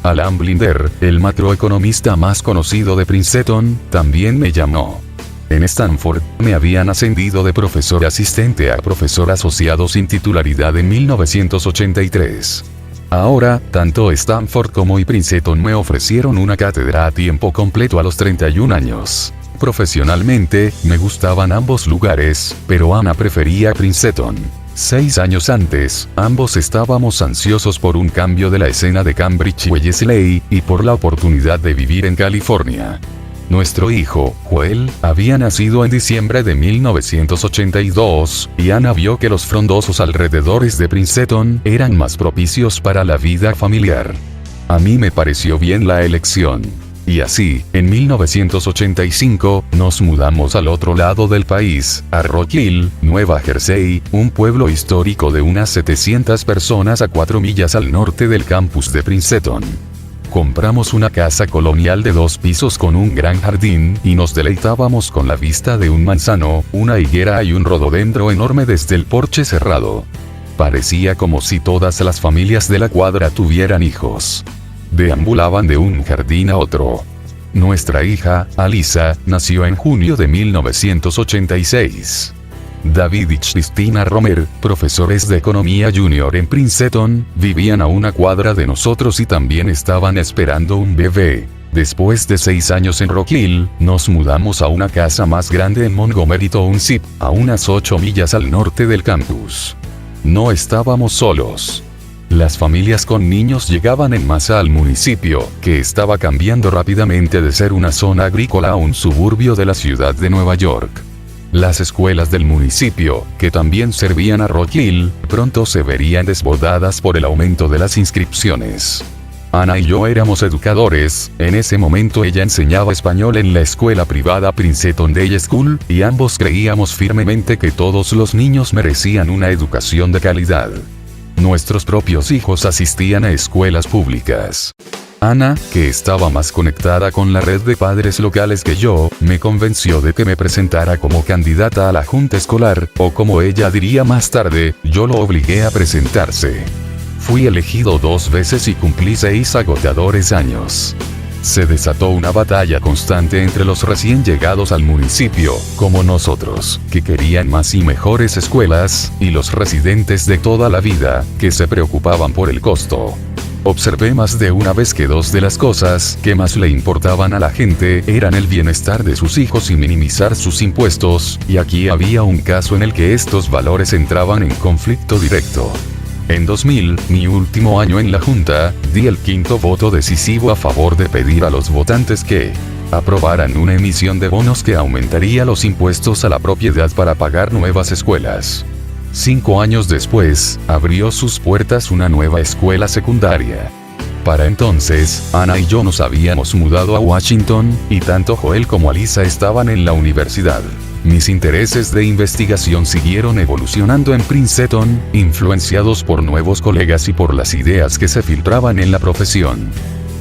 Alan Blinder, el macroeconomista más conocido de Princeton, también me llamó. En Stanford, me habían ascendido de profesor asistente a profesor asociado sin titularidad en 1983. Ahora, tanto Stanford como Princeton me ofrecieron una cátedra a tiempo completo a los 31 años. Profesionalmente, me gustaban ambos lugares, pero Ana prefería Princeton. 6 años antes, ambos estábamos ansiosos por un cambio de la escena de Cambridge y Wellesley, y por la oportunidad de vivir en California. Nuestro hijo, Joel, había nacido en diciembre de 1982, y Ana vio que los frondosos alrededores de Princeton eran más propicios para la vida familiar. A mí me pareció bien la elección. Y así, en 1985, nos mudamos al otro lado del país, a Rock Hill, Nueva Jersey, un pueblo histórico de unas 700 personas a 4 millas al norte del campus de Princeton. Compramos una casa colonial de 2 pisos con un gran jardín, y nos deleitábamos con la vista de un manzano, una higuera y un rododendro enorme desde el porche cerrado. Parecía como si todas las familias de la cuadra tuvieran hijos. Deambulaban de un jardín a otro. Nuestra hija, Alisa, nació en junio de 1986. David y Cristina Romer, profesores de economía junior en Princeton, vivían a una cuadra de nosotros y también estaban esperando un bebé. Después de 6 años en Rock Hill, nos mudamos a una casa más grande en Montgomery Township, a unas 8 millas al norte del campus. No estábamos solos. Las familias con niños llegaban en masa al municipio, que estaba cambiando rápidamente de ser una zona agrícola a un suburbio de la ciudad de Nueva York. Las escuelas del municipio, que también servían a Rock Hill, pronto se verían desbordadas por el aumento de las inscripciones. Ana y yo éramos educadores, en ese momento ella enseñaba español en la escuela privada Princeton Day School, y ambos creíamos firmemente que todos los niños merecían una educación de calidad. Nuestros propios hijos asistían a escuelas públicas. Ana, que estaba más conectada con la red de padres locales que yo, me convenció de que me presentara como candidata a la junta escolar, o como ella diría más tarde, yo lo obligué a presentarse. Fui elegido 2 veces y cumplí 6 agotadores años. Se desató una batalla constante entre los recién llegados al municipio, como nosotros, que querían más y mejores escuelas, y los residentes de toda la vida, que se preocupaban por el costo. Observé más de una vez que 2 de las cosas que más le importaban a la gente eran el bienestar de sus hijos y minimizar sus impuestos, y aquí había un caso en el que estos valores entraban en conflicto directo. En 2000, mi último año en la Junta, di el 5º voto decisivo a favor de pedir a los votantes que aprobaran una emisión de bonos que aumentaría los impuestos a la propiedad para pagar nuevas escuelas. 5 años después, abrió sus puertas una nueva escuela secundaria. Para entonces, Ana y yo nos habíamos mudado a Washington, y tanto Joel como Alisa estaban en la universidad. Mis intereses de investigación siguieron evolucionando en Princeton, influenciados por nuevos colegas y por las ideas que se filtraban en la profesión.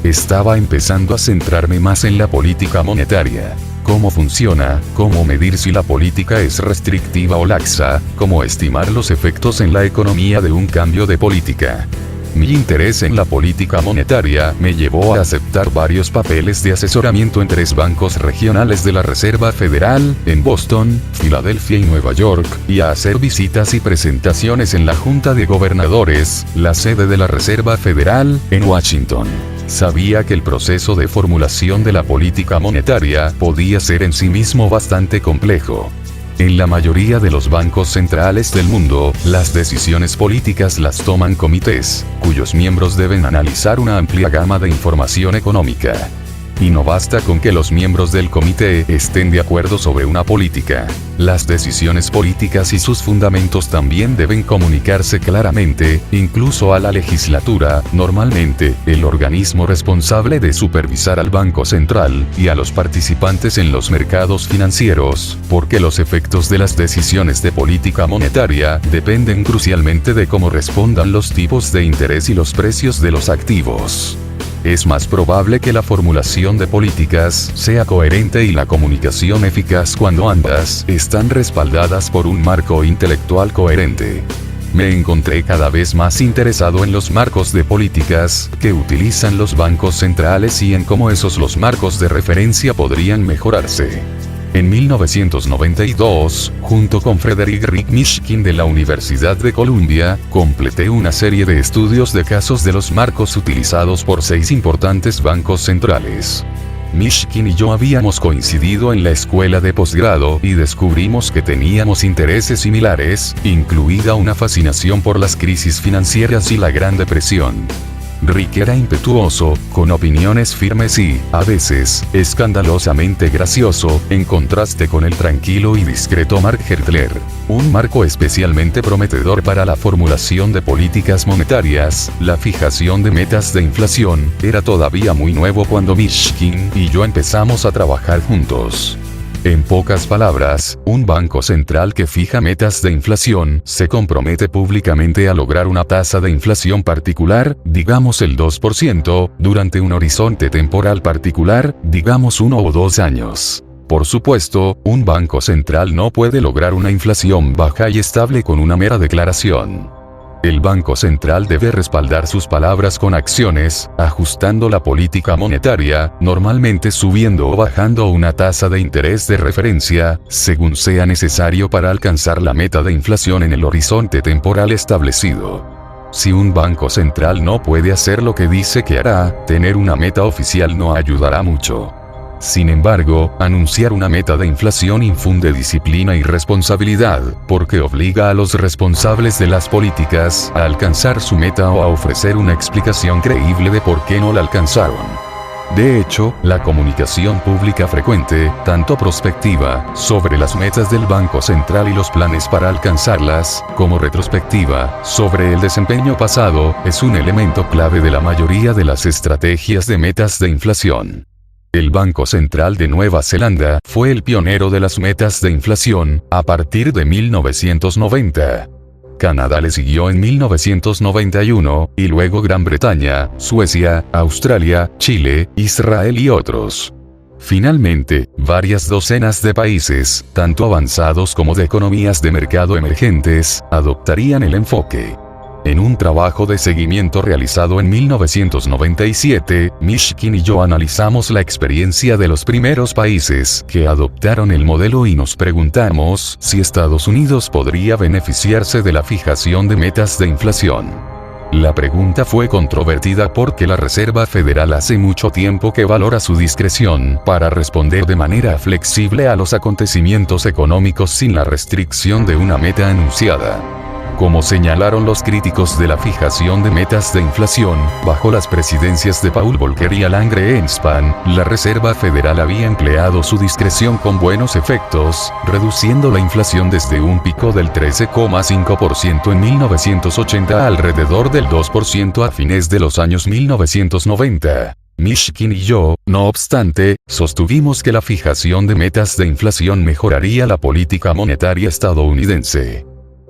Estaba empezando a centrarme más en la política monetaria. Cómo funciona, cómo medir si la política es restrictiva o laxa, cómo estimar los efectos en la economía de un cambio de política. Mi interés en la política monetaria me llevó a aceptar varios papeles de asesoramiento en 3 bancos regionales de la Reserva Federal, en Boston, Filadelfia y Nueva York, y a hacer visitas y presentaciones en la Junta de Gobernadores, la sede de la Reserva Federal, en Washington. Sabía que el proceso de formulación de la política monetaria podía ser en sí mismo bastante complejo. En la mayoría de los bancos centrales del mundo, las decisiones políticas las toman comités, cuyos miembros deben analizar una amplia gama de información económica. Y no basta con que los miembros del comité estén de acuerdo sobre una política. Las decisiones políticas y sus fundamentos también deben comunicarse claramente, incluso a la legislatura, normalmente, el organismo responsable de supervisar al Banco Central, y a los participantes en los mercados financieros, porque los efectos de las decisiones de política monetaria dependen crucialmente de cómo respondan los tipos de interés y los precios de los activos. Es más probable que la formulación de políticas sea coherente y la comunicación eficaz cuando ambas están respaldadas por un marco intelectual coherente. Me encontré cada vez más interesado en los marcos de políticas que utilizan los bancos centrales y en cómo los marcos de referencia podrían mejorarse. En 1992, junto con Frederick Rick Mishkin de la Universidad de Columbia, completé una serie de estudios de casos de los marcos utilizados por 6 importantes bancos centrales. Mishkin y yo habíamos coincidido en la escuela de posgrado y descubrimos que teníamos intereses similares, incluida una fascinación por las crisis financieras y la Gran Depresión. Rick era impetuoso, con opiniones firmes y, a veces, escandalosamente gracioso, en contraste con el tranquilo y discreto Mark Hertler. Un marco especialmente prometedor para la formulación de políticas monetarias, la fijación de metas de inflación, era todavía muy nuevo cuando Mishkin y yo empezamos a trabajar juntos. En pocas palabras, un banco central que fija metas de inflación se compromete públicamente a lograr una tasa de inflación particular, digamos el 2%, durante un horizonte temporal particular, digamos 1 o 2 años. Por supuesto, un banco central no puede lograr una inflación baja y estable con una mera declaración. El Banco Central debe respaldar sus palabras con acciones, ajustando la política monetaria, normalmente subiendo o bajando una tasa de interés de referencia, según sea necesario para alcanzar la meta de inflación en el horizonte temporal establecido. Si un banco central no puede hacer lo que dice que hará, tener una meta oficial no ayudará mucho. Sin embargo, anunciar una meta de inflación infunde disciplina y responsabilidad, porque obliga a los responsables de las políticas a alcanzar su meta o a ofrecer una explicación creíble de por qué no la alcanzaron. De hecho, la comunicación pública frecuente, tanto prospectiva, sobre las metas del Banco Central y los planes para alcanzarlas, como retrospectiva, sobre el desempeño pasado, es un elemento clave de la mayoría de las estrategias de metas de inflación. El Banco Central de Nueva Zelanda fue el pionero de las metas de inflación, a partir de 1990. Canadá le siguió en 1991, y luego Gran Bretaña, Suecia, Australia, Chile, Israel y otros. Finalmente, varias docenas de países, tanto avanzados como de economías de mercado emergentes, adoptarían el enfoque. En un trabajo de seguimiento realizado en 1997, Mishkin y yo analizamos la experiencia de los primeros países que adoptaron el modelo y nos preguntamos si Estados Unidos podría beneficiarse de la fijación de metas de inflación. La pregunta fue controvertida porque la Reserva Federal hace mucho tiempo que valora su discreción para responder de manera flexible a los acontecimientos económicos sin la restricción de una meta anunciada. Como señalaron los críticos de la fijación de metas de inflación, bajo las presidencias de Paul Volcker y Alan Greenspan, la Reserva Federal había empleado su discreción con buenos efectos, reduciendo la inflación desde un pico del 13,5% en 1980 a alrededor del 2% a fines de los años 1990. Mishkin y yo, no obstante, sostuvimos que la fijación de metas de inflación mejoraría la política monetaria estadounidense.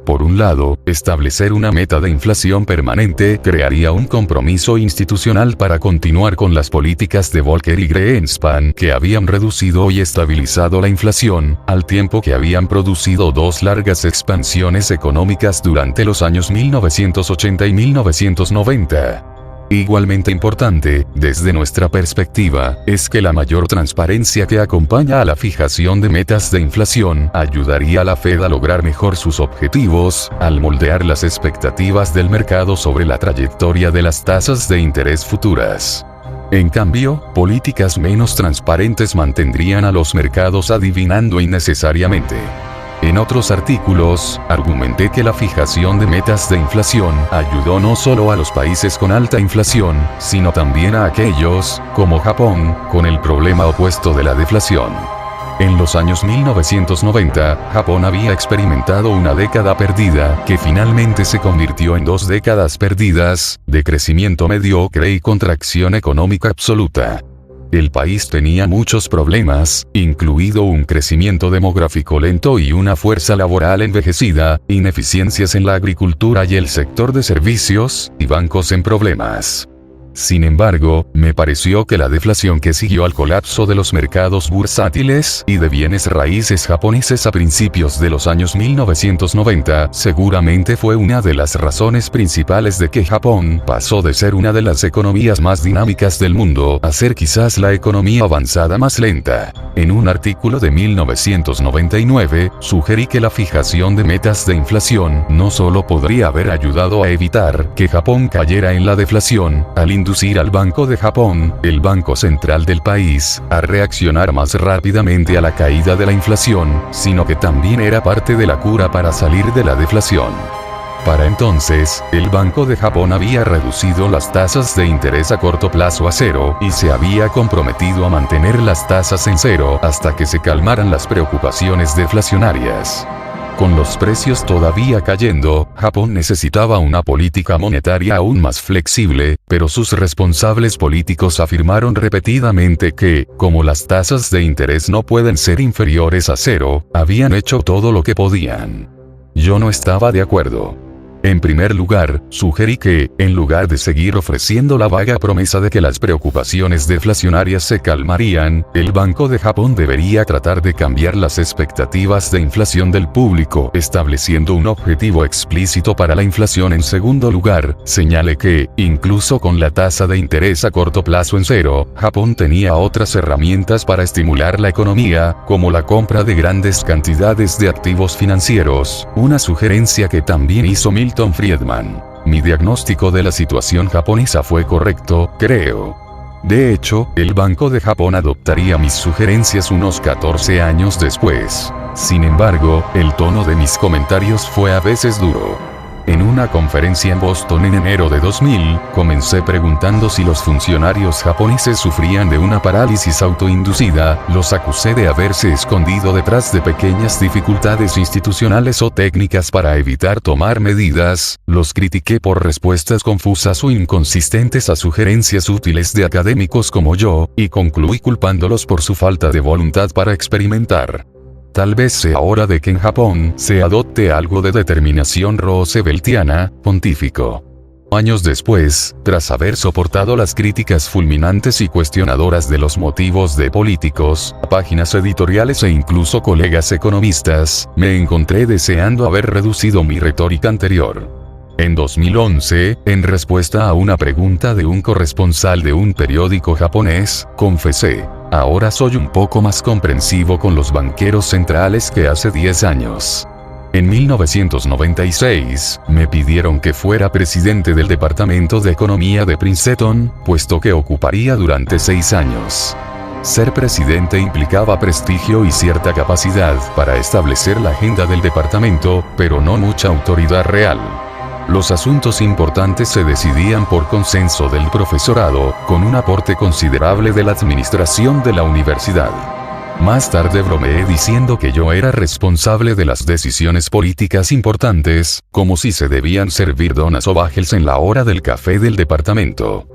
Por un lado, establecer una meta de inflación permanente crearía un compromiso institucional para continuar con las políticas de Volcker y Greenspan que habían reducido y estabilizado la inflación, al tiempo que habían producido 2 largas expansiones económicas durante los años 1980 y 1990. Igualmente importante, desde nuestra perspectiva, es que la mayor transparencia que acompaña a la fijación de metas de inflación ayudaría a la Fed a lograr mejor sus objetivos, al moldear las expectativas del mercado sobre la trayectoria de las tasas de interés futuras. En cambio, políticas menos transparentes mantendrían a los mercados adivinando innecesariamente. En otros artículos, argumenté que la fijación de metas de inflación ayudó no solo a los países con alta inflación, sino también a aquellos, como Japón, con el problema opuesto de la deflación. En los años 1990, Japón había experimentado una década perdida, que finalmente se convirtió en 2 décadas perdidas, de crecimiento mediocre y contracción económica absoluta. El país tenía muchos problemas, incluido un crecimiento demográfico lento y una fuerza laboral envejecida, ineficiencias en la agricultura y el sector de servicios, y bancos en problemas. Sin embargo, me pareció que la deflación que siguió al colapso de los mercados bursátiles y de bienes raíces japoneses a principios de los años 1990 seguramente fue una de las razones principales de que Japón pasó de ser una de las economías más dinámicas del mundo a ser quizás la economía avanzada más lenta. En un artículo de 1999, sugerí que la fijación de metas de inflación no solo podría haber ayudado a evitar que Japón cayera en la deflación, al inducir al Banco de Japón, el banco central del país, a reaccionar más rápidamente a la caída de la inflación, sino que también era parte de la cura para salir de la deflación. Para entonces, el Banco de Japón había reducido las tasas de interés a corto plazo a 0 y se había comprometido a mantener las tasas en 0 hasta que se calmaran las preocupaciones deflacionarias. Con los precios todavía cayendo, Japón necesitaba una política monetaria aún más flexible, pero sus responsables políticos afirmaron repetidamente que, como las tasas de interés no pueden ser inferiores a 0, habían hecho todo lo que podían. Yo no estaba de acuerdo. En primer lugar, sugerí que, en lugar de seguir ofreciendo la vaga promesa de que las preocupaciones deflacionarias se calmarían, el Banco de Japón debería tratar de cambiar las expectativas de inflación del público, estableciendo un objetivo explícito para la inflación. En segundo lugar, señalé que, incluso con la tasa de interés a corto plazo en 0, Japón tenía otras herramientas para estimular la economía, como la compra de grandes cantidades de activos financieros, una sugerencia que también hizo Milton Friedman. Mi diagnóstico de la situación japonesa fue correcto, creo. De hecho, el Banco de Japón adoptaría mis sugerencias unos 14 años después. Sin embargo, el tono de mis comentarios fue a veces duro. En una conferencia en Boston en enero de 2000, comencé preguntando si los funcionarios japoneses sufrían de una parálisis autoinducida, los acusé de haberse escondido detrás de pequeñas dificultades institucionales o técnicas para evitar tomar medidas, los critiqué por respuestas confusas o inconsistentes a sugerencias útiles de académicos como yo, y concluí culpándolos por su falta de voluntad para experimentar. Tal vez sea hora de que en Japón se adopte algo de determinación rooseveltiana, pontífico. Años después, tras haber soportado las críticas fulminantes y cuestionadoras de los motivos de políticos, páginas editoriales e incluso colegas economistas, me encontré deseando haber reducido mi retórica anterior. En 2011, en respuesta a una pregunta de un corresponsal de un periódico japonés, confesé: ahora soy un poco más comprensivo con los banqueros centrales que hace 10 años. En 1996, me pidieron que fuera presidente del Departamento de Economía de Princeton, puesto que ocuparía durante 6 años. Ser presidente implicaba prestigio y cierta capacidad para establecer la agenda del departamento, pero no mucha autoridad real. Los asuntos importantes se decidían por consenso del profesorado, con un aporte considerable de la administración de la universidad. Más tarde bromeé diciendo que yo era responsable de las decisiones políticas importantes, como si se debían servir donas o bagels en la hora del café del departamento.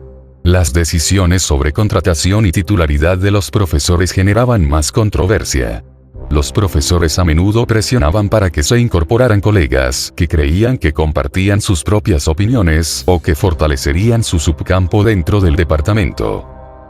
Las decisiones sobre contratación y titularidad de los profesores generaban más controversia. Los profesores a menudo presionaban para que se incorporaran colegas que creían que compartían sus propias opiniones o que fortalecerían su subcampo dentro del departamento.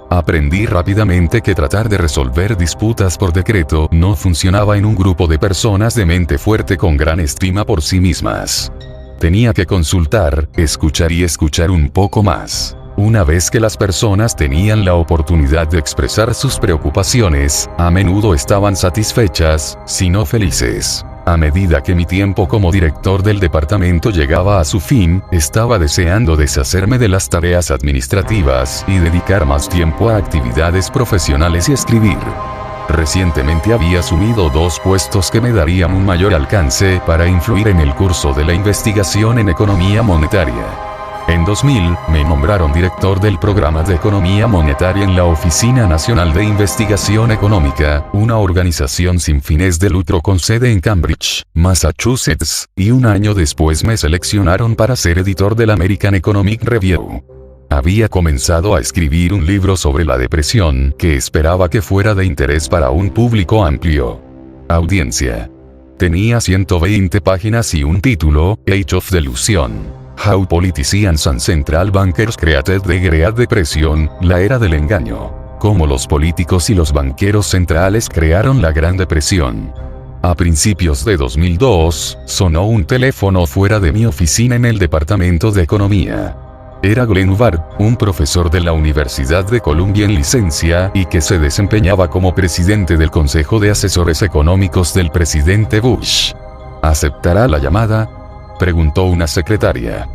Aprendí rápidamente que tratar de resolver disputas por decreto no funcionaba en un grupo de personas de mente fuerte con gran estima por sí mismas. Tenía que consultar, escuchar y escuchar un poco más. Una vez que las personas tenían la oportunidad de expresar sus preocupaciones, a menudo estaban satisfechas, si no felices. A medida que mi tiempo como director del departamento llegaba a su fin, estaba deseando deshacerme de las tareas administrativas y dedicar más tiempo a actividades profesionales y escribir. Recientemente había asumido 2 puestos que me darían un mayor alcance para influir en el curso de la investigación en economía monetaria. En 2000, me nombraron director del programa de economía monetaria en la Oficina Nacional de Investigación Económica, una organización sin fines de lucro con sede en Cambridge, Massachusetts, y un año después me seleccionaron para ser editor del American Economic Review. Había comenzado a escribir un libro sobre la depresión que esperaba que fuera de interés para un público amplio. Audiencia. Tenía 120 páginas y un título, Age of Delusion. How Politicians and Central Bankers Created the Great Depression, la era del engaño. Cómo los políticos y los banqueros centrales crearon la Gran Depresión. A principios de 2002, sonó un teléfono fuera de mi oficina en el departamento de economía. Era Glenn Hubbard, un profesor de la Universidad de Columbia en licencia y que se desempeñaba como presidente del Consejo de Asesores Económicos del presidente Bush. ¿Aceptará la llamada?, preguntó una secretaria.